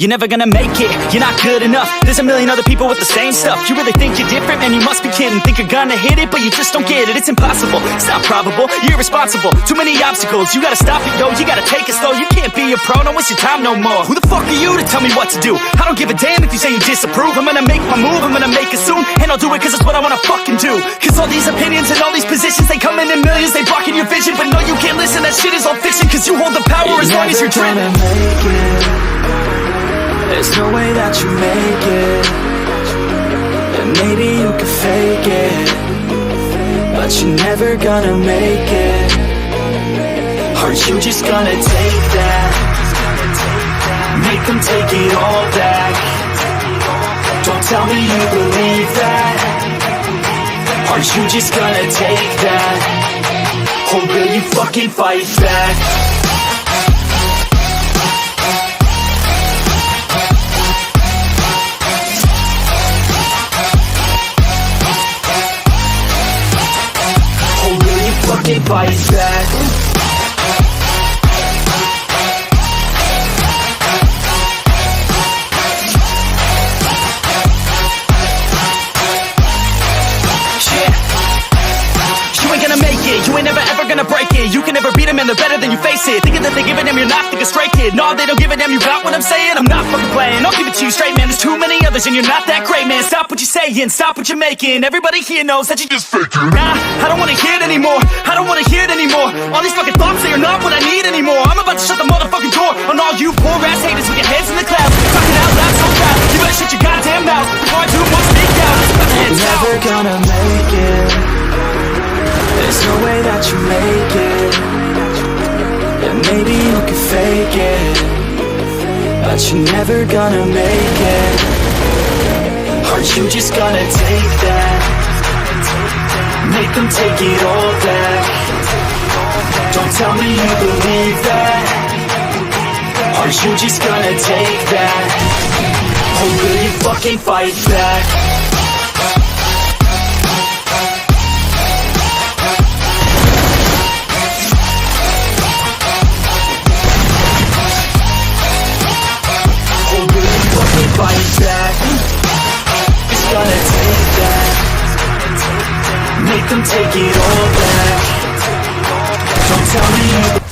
You're never gonna make it, you're not good enough. There's a million other people with the same stuff. You really think you're different? Man, you must be kidding. Think you're gonna hit it, but you just don't get it. It's impossible, it's not probable, you're irresponsible. Too many obstacles, you gotta stop it, yo. You gotta take it slow, you can't be a pro. Don't waste your time no more. Who the fuck are you to tell me what to do? I don't give a damn if you say you disapprove. I'm gonna make my move, I'm gonna make it soon. And I'll do it cause it's what I wanna fucking do. Cause all these opinions and all these positions, they come in millions, they blocking your vision. But no, you can't listen, that shit is all fiction. Cause you hold the power as long as you're driven. There's no way that you make it. And maybe you could fake it, but you're never gonna make it. Aren't you just gonna take that? Make them take it all back. Don't tell me you believe that. Aren't you just gonna take that? Or will you fucking fight back? Fucking fight back. You ain't gonna make it, you ain't never ever gonna break it. You can never beat them and they're better than you face it. Thinking that they give a damn, you're not thinking straight, kid. No, they don't give a damn, you got what I'm saying? I'm not fucking playing, I'll give it to you straight, man. There's too many others and you're not that great, man. Stop what you're saying, stop what you're making. Everybody here knows that you just faking. Nah, I don't wanna hear it anymore, I don't wanna hear it anymore. All these fucking thoughts, they are not what I need anymore. I'm about to shut the motherfucking door on all you poor ass haters with your heads in the clouds. Talking out loud so proud, you better shut your goddamn mouth before I do more speak out. You're never gonna make it. There's no way that you make it. And maybe you could fake it, but you're never gonna make it. Aren't you just gonna take that? Make them take it all back. Don't tell me you believe that. Aren't you just gonna take that? Or will you fucking fight back? Fight back. It's gonna take that. Make them take it all back. Don't tell me you